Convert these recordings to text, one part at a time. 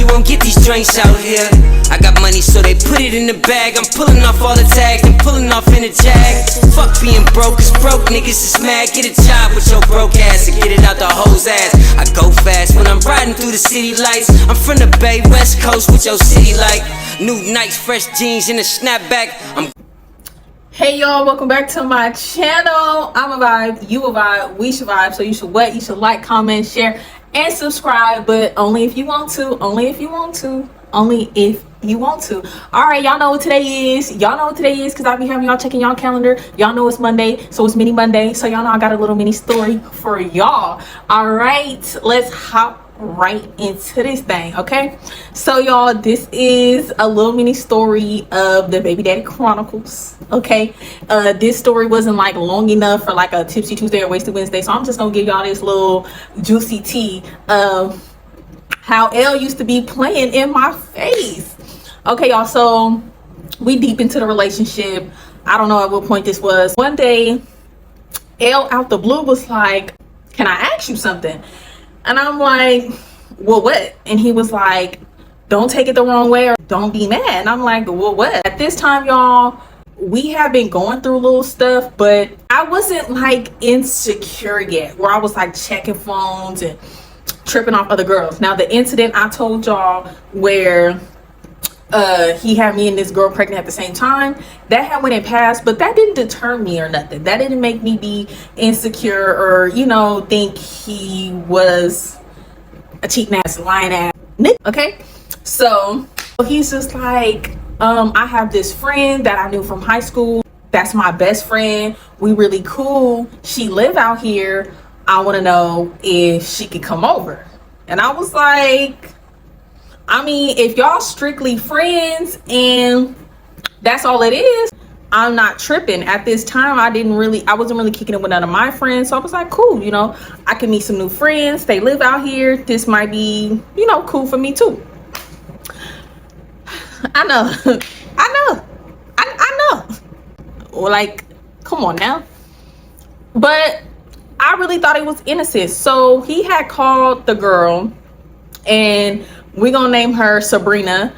you won't get these drinks out here. I got money so they put it in the bag. I'm pulling off all the tags and pulling off in a jag. Fuck being broke, cause broke niggas is mad. Get a job with your broke ass and get it out the hoe's ass. I go fast when I'm riding through the city lights. I'm from the Bay West Coast with your city like new Nikes, fresh jeans and a snapback. Hey y'all, welcome back to my channel. I'm a vibe, you a vibe, we should vibe. So you should what? You should like, comment, share, and subscribe, but only if you want to. Only if you want to. Only if you want to. All right, y'all know what today is. Y'all know what today is because I be having y'all checking y'all calendar. Y'all know it's Monday, so it's mini Monday. So y'all know I got a little mini story for y'all. All right, let's hop right into this thing. Okay, so y'all, this is a little mini story of the Baby Daddy Chronicles. Okay, this story wasn't like long enough for like a Tipsy Tuesday or Wasted Wednesday, so I'm just gonna give y'all this little juicy tea of how Elle used to be playing in my face. Okay, y'all, so we deep into the relationship. I don't know at what point this was. One day Elle out the blue was like, can I ask you something? And I'm like, well, what? And he was like, don't take it the wrong way or don't be mad. And I'm like, well, what? At this time, y'all, we have been going through little stuff, but I wasn't like insecure yet, where I was like checking phones and tripping off other girls. Now, the incident I told y'all where he had me and this girl pregnant at the same time, that had went and passed, but that didn't deter me or nothing. That didn't make me be insecure or, you know, think he was a cheating ass, lying ass nigga. Okay, so he's just like, I have this friend that I knew from high school. That's my best friend. We really cool. She live out here. I want to know if she could come over. And I was like, I mean, if y'all strictly friends and that's all it is, I'm not tripping. At this time, I wasn't really kicking it with none of my friends. So I was like, cool, you know, I can meet some new friends. They live out here. This might be, you know, cool for me too. I know. I know. Like, come on now. But I really thought it was innocent. So he had called the girl, and we're gonna name her Sabrina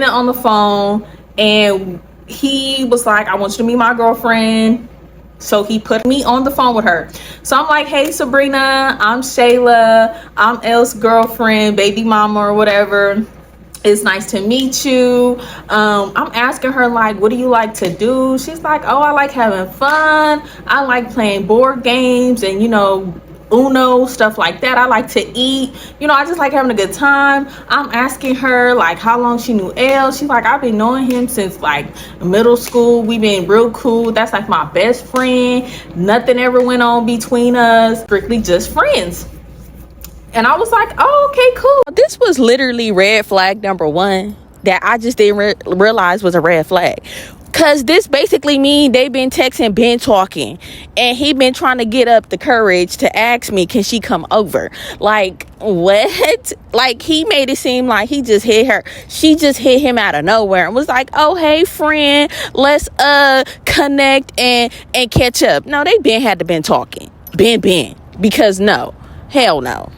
on the phone, and he was like, I want you to meet my girlfriend. So he put me on the phone with her. So I'm like, hey Sabrina, I'm Shayla, I'm Elle's girlfriend, baby mama or whatever. It's nice to meet you. I'm asking her, like, what do you like to do? She's like, oh, I like having fun. I like playing board games and, you know, Uno, stuff like that. I like to eat. You know, I just like having a good time. I'm asking her, like, how long she knew Elle. She's like, I've been knowing him since, like, middle school. We've been real cool. That's, like, my best friend. Nothing ever went on between us. Strictly just friends. And I was like, oh, okay, cool. This was literally red flag number one that I just didn't realize was a red flag. Because this basically means they've been texting, been talking. And he been trying to get up the courage to ask me, can she come over? Like, what? Like, he made it seem like he just hit her. She just hit him out of nowhere and was like, oh, hey, friend, let's connect and catch up. No, they had to been talking. Been. Because no. Hell no.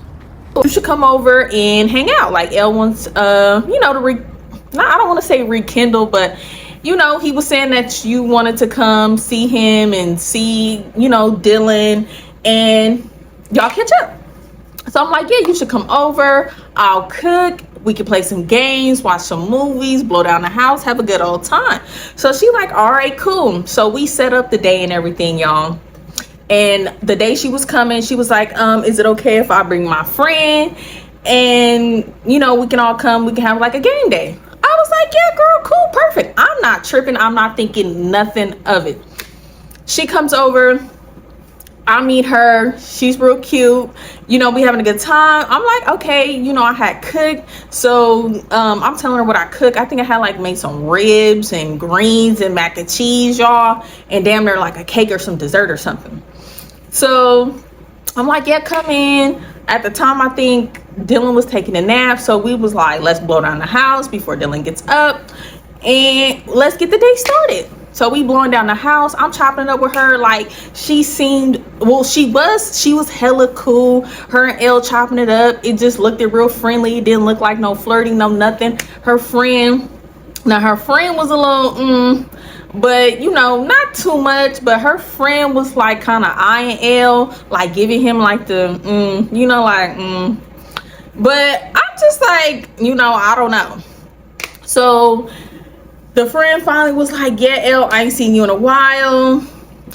You should come over and hang out. Like, Elle wants, you know, I don't want to say rekindle, but, you know, he was saying that you wanted to come see him and see, you know, Dylan and y'all catch up. So I'm like, yeah, you should come over. I'll cook. We can play some games, watch some movies, blow down the house, have a good old time. So she like, all right, cool. So we set up the day and everything, y'all. And the day she was coming, she was like, is it okay if I bring my friend? And, you know, we can all come. We can have like a game day. I was like, yeah, girl, cool, perfect. I'm not tripping. I'm not thinking nothing of it. She comes over. I meet her. She's real cute. You know, we having a good time. I'm like, okay, you know, I had cooked. So I'm telling her what I cook. I think I had like made some ribs and greens and mac and cheese, y'all. And damn near like a cake or some dessert or something. So I'm like, yeah, come in. At the time, I think Dylan was taking a nap. So we was like, let's blow down the house before Dylan gets up. And let's get the day started. So we blowing down the house. I'm chopping it up with her. Like, she seemed, well, she was hella cool. Her and Elle chopping it up. It just looked real friendly. It didn't look like no flirting, no nothing. Her friend was a little but you know, not too much. But her friend was like kind of eyeing Elle, like giving him like the you know, like but I'm just like, you know, I don't know. So the friend finally was like, yeah, Elle, I ain't seen you in a while.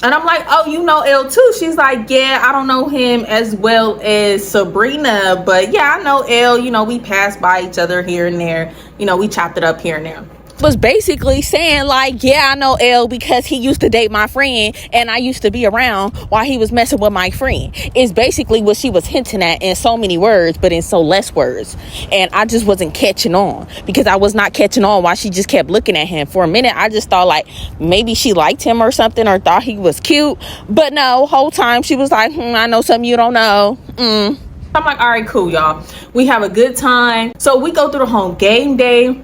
And I'm like, oh, you know Elle too? She's like, yeah, I don't know him as well as Sabrina, but yeah, I know Elle. You know, we passed by each other here and there. You know, we chopped it up here and there. Was basically saying like, yeah, I know Elle because he used to date my friend and I used to be around while he was messing with my friend. Is basically what she was hinting at in so many words, but in so less words. And I just wasn't catching on, because I was not catching on why she just kept looking at him. For a minute, I just thought like maybe she liked him or something, or thought he was cute. But no, whole time she was like, I know something you don't know. I'm like, all right, cool, y'all. We have a good time. So we go through the whole game day.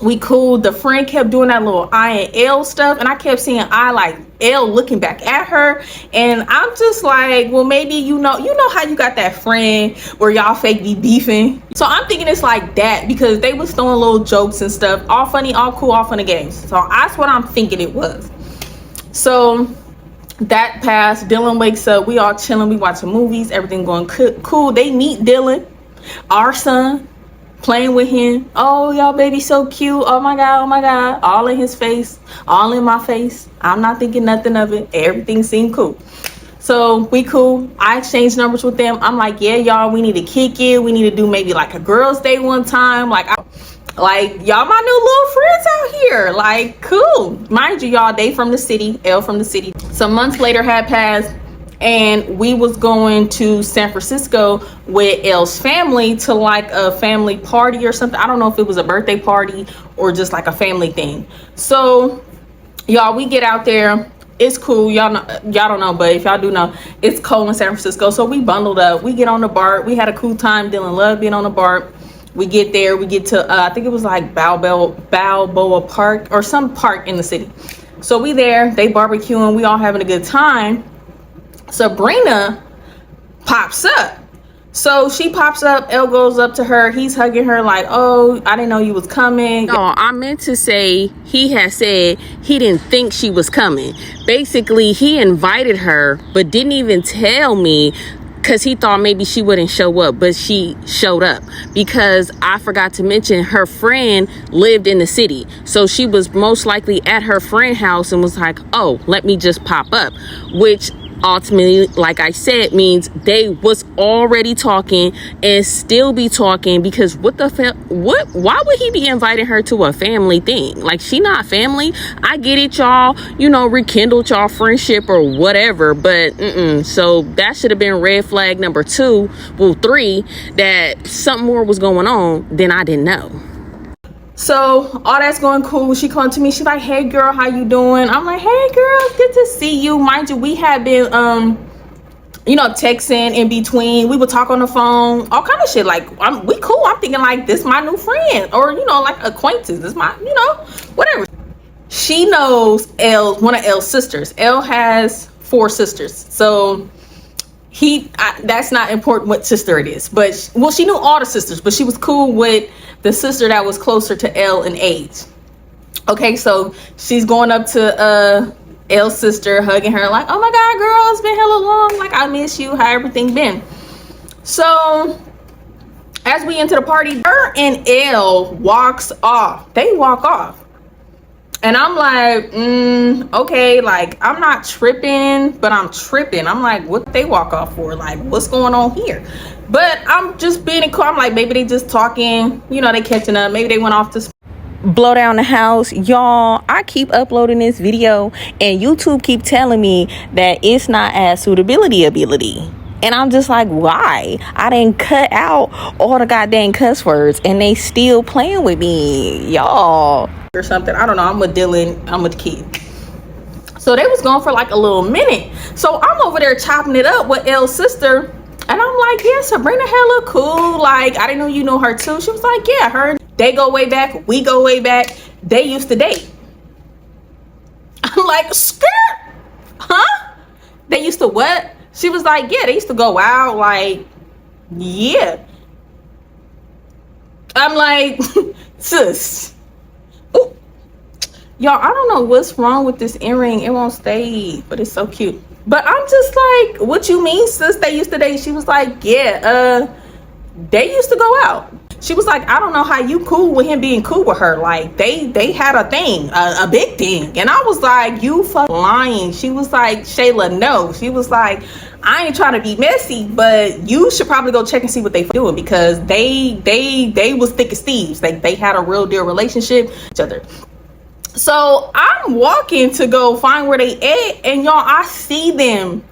We cool. The friend kept doing that little I and Elle stuff, and I kept seeing I like Elle looking back at her, and I'm just like, well, maybe you know how you got that friend where y'all fake be beefing. So I'm thinking it's like that, because they was throwing little jokes and stuff, all funny, all cool, all fun and games. So that's what I'm thinking it was. So that passed. Dylan wakes up. We all chilling. We watching movies. Everything going cool. They meet Dylan, our son, playing with him. Oh, y'all baby so cute. Oh my god, all in his face, all in my face. I'm not thinking nothing of it. Everything seemed cool. So we cool. I exchanged numbers with them. I'm like, yeah, y'all, we need to kick it. We need to do maybe like a girls day one time. Like y'all my new little friends out here. Like, cool. Mind you, y'all, they from the city, Elle from the city. Some months later had passed, and we was going to San Francisco with Elle's family to like a family party or something. I don't know if it was a birthday party or just like a family thing. So y'all, we get out there. It's cool. Y'all don't know, but if y'all do know, it's cold in San Francisco. So we bundled up. We get on the BART. We had a cool time. Dylan loved being on the BART. We get there. We get to I think it was like Balboa Park or some park in the city. So we there. They barbecuing. We all having a good time. Sabrina pops up. So she pops up. Elle goes up to her. He's hugging her like, oh, I didn't know you was coming. No, I meant to say he had said he didn't think she was coming. Basically, he invited her, but didn't even tell me, because he thought maybe she wouldn't show up, but she showed up. Because I forgot to mention, her friend lived in the city. So she was most likely at her friend's house and was like, oh, let me just pop up. Which ultimately, like I said, means they was already talking and still be talking, because why would he be inviting her to a family thing? Like, she not family. I get it, y'all, you know, rekindled y'all friendship or whatever, but so that should have been red flag number 3, that something more was going on than I didn't know. So all that's going cool. She come to me. She's like, hey girl, how you doing? I'm like, hey girl, good to see you. Mind you, we had been you know, texting in between. We would talk on the phone, all kind of shit. Like, we cool. I'm thinking like, this my new friend, or you know, like acquaintance. This my, you know, whatever. She knows one of Elle's sisters. Elle has 4 sisters. So that's not important what sister it is, but she knew all the sisters, but she was cool with the sister that was closer to Elle in age. Okay, so she's going up to Elle's sister, hugging her like, oh my god girl, it's been hella long, like I miss you, how everything been? So as we enter the party, her and Elle walks off. They walk off. And I'm like, okay, like, I'm not tripping, but I'm tripping. I'm like, what they walk off for? Like, what's going on here? But I'm just being cool. I'm like, maybe they just talking, you know, they catching up. Maybe they went off to blow down the house. Y'all, I keep uploading this video and YouTube keep telling me that it's not as suitability ability. And I'm just like, why? I didn't cut out all the goddamn cuss words and they still playing with me, y'all. Or something. I don't know. I'm with Dylan. I'm with the kid. So they was gone for like a little minute. So I'm over there chopping it up with Elle's sister. And I'm like, yeah, Sabrina hella cool. Like, I didn't know you know her too. She was like, yeah, her. They go way back. We go way back. They used to date. I'm like, skirt, huh? They used to what? She was like, yeah, they used to go out. Like, yeah. I'm like, sis. Ooh. Y'all, I don't know what's wrong with this earring. It won't stay, but it's so cute. But I'm just like, what you mean, sis? They used to date. She was like, yeah, they used to go out. She was like, I don't know how you cool with him being cool with her. Like, they had a thing, a big thing. And I was like, you fucking lying. She was like, Shayla, no. She was like, I ain't trying to be messy, but you should probably go check and see what they doing, because they was thick as thieves. Like, they had a real deal relationship with each other. So I'm walking to go find where they at, and y'all, I see them.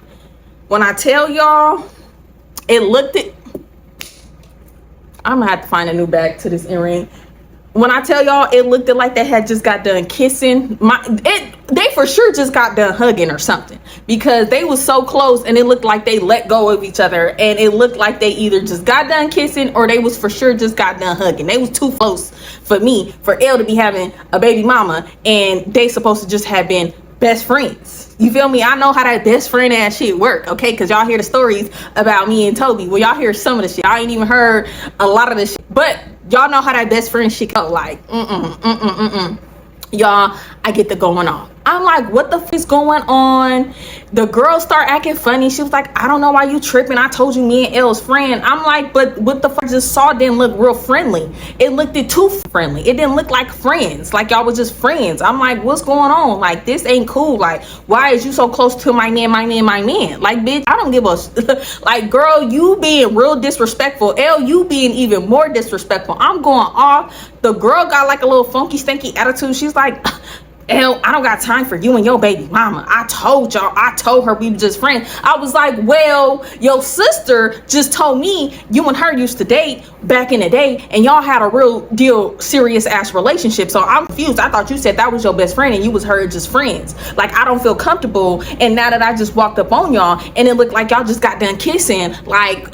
When I tell y'all, it looked at, I'm gonna have to find a new bag to this earring. When I tell y'all, it looked like they had just got done kissing. They for sure just got done hugging or something, because they was so close, and it looked like they let go of each other, and it looked like they either just got done kissing or they was for sure just got done hugging. They was too close for me, for Elle to be having a baby mama, and they supposed to just have been best friends. You feel me? I know how that best friend ass shit work, okay? Because y'all hear the stories about me and Toby. Well, y'all hear some of the shit. I ain't even heard a lot of the shit, but y'all know how that best friend shit go. Like, y'all, I get the going on. I'm like, what the f is going on? The girl start acting funny. She was like, I don't know why you tripping. I told you me and Elle's friend. I'm like, but what the fuck, just saw didn't look real friendly. It looked too friendly. It didn't look like friends. Like y'all was just friends. I'm like, what's going on? Like, this ain't cool. Like, why is you so close to my man? Like, bitch, I don't give a like, girl, you being real disrespectful. Elle, you being even more disrespectful. I'm going off. The girl got like a little funky stanky attitude. She's like, Elle, I don't got time for you and your baby mama. I told her we were just friends. I was like, well, your sister just told me you and her used to date back in the day, and y'all had a real deal serious ass relationship. So I'm confused. I thought you said that was your best friend and you was her just friends. Like, I don't feel comfortable. And now that I just walked up on y'all and it looked like y'all just got done kissing, like,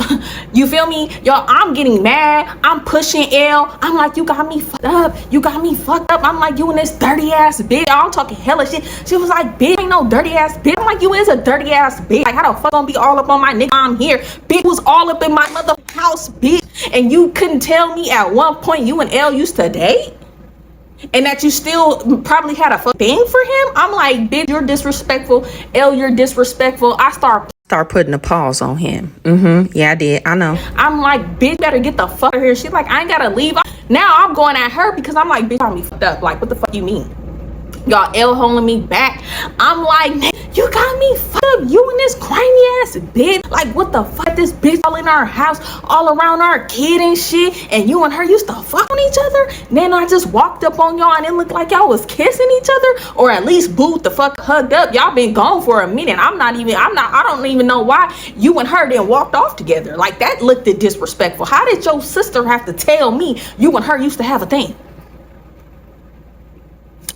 you feel me? Y'all, I'm getting mad. I'm pushing Elle. I'm like, you got me fucked up. I'm like, you and this dirty ass bitch. I'm talking hella shit. She was like, bitch, ain't no dirty ass bitch. I'm like, you is a dirty ass bitch. Like, how the fuck gonna be all up on my nigga? I'm here. Bitch was all up in my motherfucking house, bitch. And you couldn't tell me at one point you and Elle used to date? And that you still probably had a fuck thing for him? I'm like, bitch, you're disrespectful. Elle, you're disrespectful. I start putting a pause on him. Yeah, I did. I know. I'm like, bitch, better get the fuck out of here. She's like, I ain't gotta leave. Now I'm going at her because I'm like, bitch, got me fucked up. Like, what the fuck you mean? Y'all, Elle holding me back. I'm like, you got me fucked up. You and this grimy ass bitch. Like, what the fuck? This bitch all in our house, all around our kid and shit. And you and her used to fuck on each other. And then I just walked up on y'all and it looked like y'all was kissing each other. Or at least booed the fuck, hugged up. Y'all been gone for a minute. I don't even know why you and her then walked off together. Like, that looked disrespectful. How did your sister have to tell me you and her used to have a thing?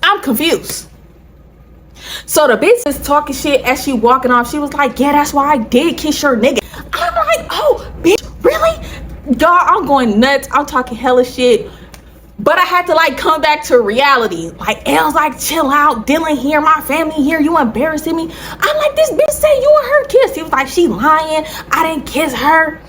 I'm confused. So the bitch is talking shit as she walking off. She was like, yeah, that's why I did kiss your nigga. I'm like, oh, bitch, really? Y'all, I'm going nuts. I'm talking hella shit. But I had to like come back to reality. Like, Elle's like, chill out. Dylan here, my family here. You embarrassing me. I'm like, this bitch said you and her kissed. He was like, she lying. I didn't kiss her.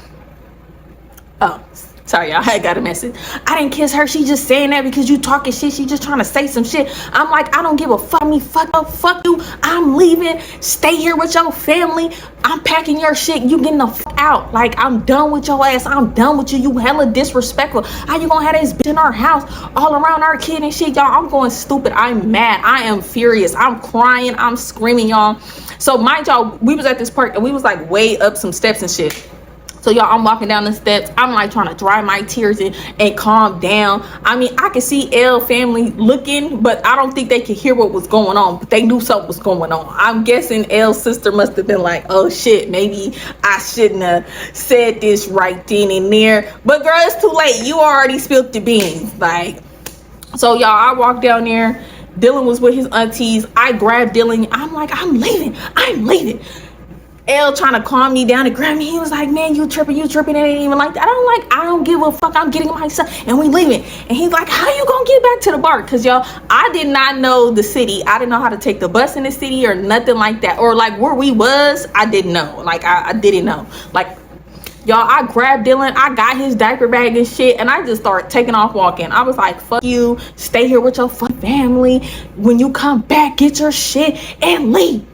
Oh, sorry, y'all. I got a message. I didn't kiss her. She just saying that because you talking shit. She just trying to say some shit. I'm like, I don't give a fuck. Me fuck up. Fuck you. I'm leaving. Stay here with your family. I'm packing your shit. You getting the fuck out. Like, I'm done with your ass. I'm done with you. You hella disrespectful. How you gonna have this bitch in our house all around our kid and shit? Y'all, I'm going stupid. I'm mad. I am furious. I'm crying. I'm screaming, y'all. So mind y'all, we was at this park and we was like way up some steps and shit. So y'all, I'm walking down the steps. I'm like trying to dry my tears and calm down. I mean, I could see Elle family looking, but I don't think they could hear what was going on. But they knew something was going on. I'm guessing Elle's sister must have been like, oh shit, maybe I shouldn't have said this right then and there. But girl, it's too late. You already spilled the beans. Like, so y'all, I walked down there. Dylan was with his aunties. I grabbed Dylan. I'm like, I'm leaving. L trying to calm me down and grab me. He was like, man, you tripping, it ain't even like that. I don't give a fuck. I'm getting myself and we leaving. And he's like, how you gonna get back to the bar? Cause y'all, I did not know the city. I didn't know how to take the bus in the city or nothing like that. Or like where we was, I didn't know. Like I didn't know. Like, y'all, I grabbed Dylan, I got his diaper bag and shit, and I just started taking off walking. I was like, fuck you, stay here with your fucking family. When you come back, get your shit and leave.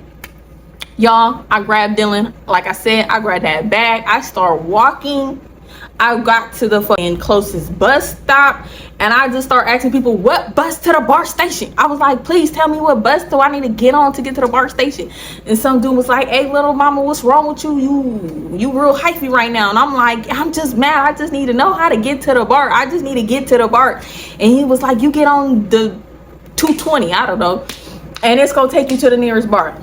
Y'all, I grabbed Dylan. Like I said, I grabbed that bag. I started walking. I got to the fucking closest bus stop, and I just started asking people, what bus to the bar station? I was like, please tell me what bus do I need to get on to get to the bar station? And some dude was like, hey, little mama, what's wrong with you? You real hypey right now. And I'm like, I'm just mad. I just need to know how to get to the bar. I just need to get to the bar. And he was like, you get on the 220, I don't know, and it's gonna take you to the nearest bar.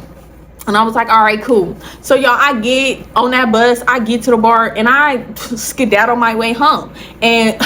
And I was like, all right, cool. So y'all, I get on that bus, I get to the bar, and I skedaddle my way home. And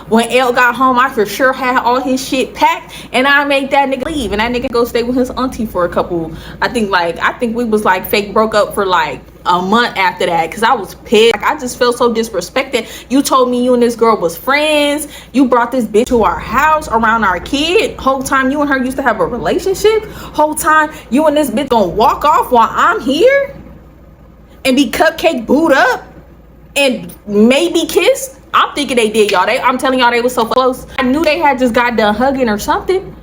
when L got home, I for sure had all his shit packed, and I made that nigga leave. And that nigga go stay with his auntie for a couple, I think we was like fake broke up for like a month after that, because I was pissed. Like, I just felt so disrespected. You told me you and this girl was friends. You brought this bitch to our house around our kid. Whole time you and her used to have a relationship. Whole time you and this bitch gonna walk off while I'm here and be cupcake booed up and maybe kiss. I'm thinking they did, y'all. I'm telling y'all, they was so close. I knew they had just got done hugging or something.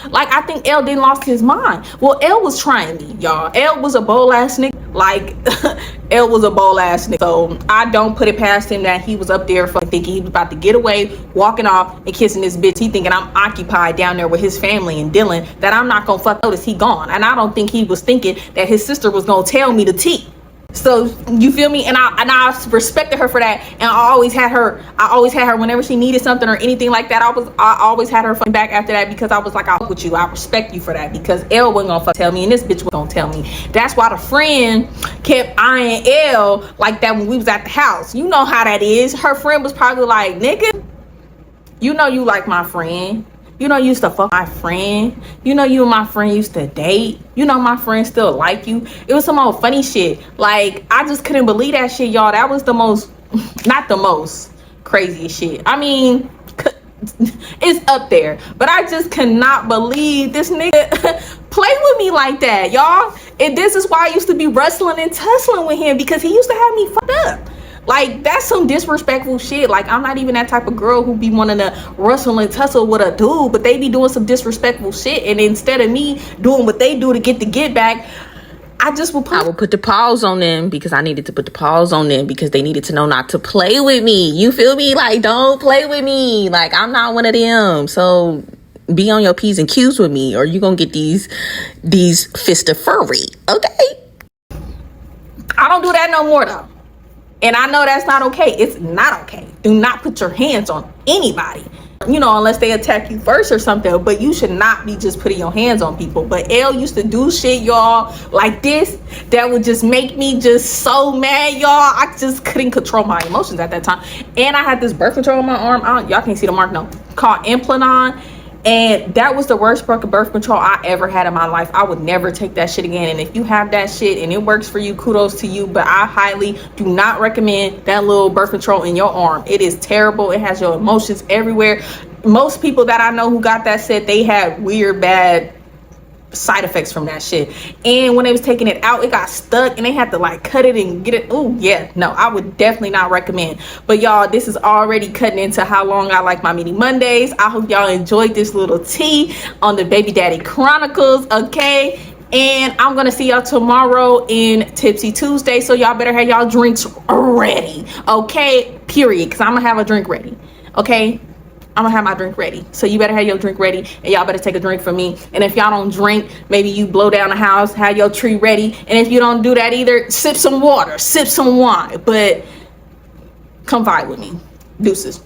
Like, I think L didn't lost his mind. Well, L was trying me, y'all. L was a bold ass nigga. Like, L was a bold ass nigga. So I don't put it past him that he was up there fucking thinking he was about to get away, walking off and kissing this bitch. He thinking I'm occupied down there with his family and Dylan, that I'm not gonna fuck notice he gone. And I don't think he was thinking that his sister was gonna tell me the tea. So you feel me? And I respected her for that. And I always had her whenever she needed something or anything like that. I always had her back after that, because I was like, I fuck with you. I respect you for that, because L wasn't gonna tell me and this bitch was gonna tell me. That's why the friend kept eyeing L like that when we was at the house. You know how that is. Her friend was probably like, nigga, you know you like my friend. You know you used to fuck my friend. You know you and my friend used to date. You know my friend still like you. It was some old funny shit. Like, I just couldn't believe that shit, y'all. That was the most, not the most craziest shit. I mean, it's up there. But I just cannot believe this nigga play with me like that, y'all. And this is why I used to be wrestling and tussling with him, because he used to have me fucked up. Like, that's some disrespectful shit. Like, I'm not even that type of girl who be wanting to wrestle and tussle with a dude, but they be doing some disrespectful shit. And instead of me doing what they do to get the get back, I would put the pause on them, because I needed to put the pause on them, because they needed to know not to play with me. You feel me? Like, don't play with me. Like, I'm not one of them. So be on your P's and Q's with me, or you gonna get these fists of furry. Okay? I don't do that no more though. And I know that's not okay. It's not okay. Do not put your hands on anybody, you know, unless they attack you first or something. But you should not be just putting your hands on people. But L used to do shit, y'all, like this, that would just make me just so mad, y'all. I just couldn't control my emotions at that time. And I had this birth control on my arm. Y'all can't see the mark, no, called Implanon. And that was the worst birth control I ever had in my life. I would never take that shit again. And if you have that shit and it works for you, kudos to you. But I highly do not recommend that little birth control in your arm. It is terrible. It has your emotions everywhere. Most people that I know who got that said they had weird, bad side effects from that shit. And when they was taking it out, it got stuck and they had to like cut it and get it. Oh yeah, no, I would definitely not recommend. But y'all, this is already cutting into how long I like my mini Mondays. I hope y'all enjoyed this little tea on the Baby Daddy Chronicles. Okay, and I'm gonna see y'all tomorrow in Tipsy Tuesday, so y'all better have y'all drinks ready. Okay, period, because I'm gonna have a drink ready. Okay, I'm gonna have my drink ready, so you better have your drink ready, and y'all better take a drink from me. And if y'all don't drink, maybe you blow down the house, have your tree ready. And if you don't do that either, sip some water, sip some wine, but come vibe with me. Deuces.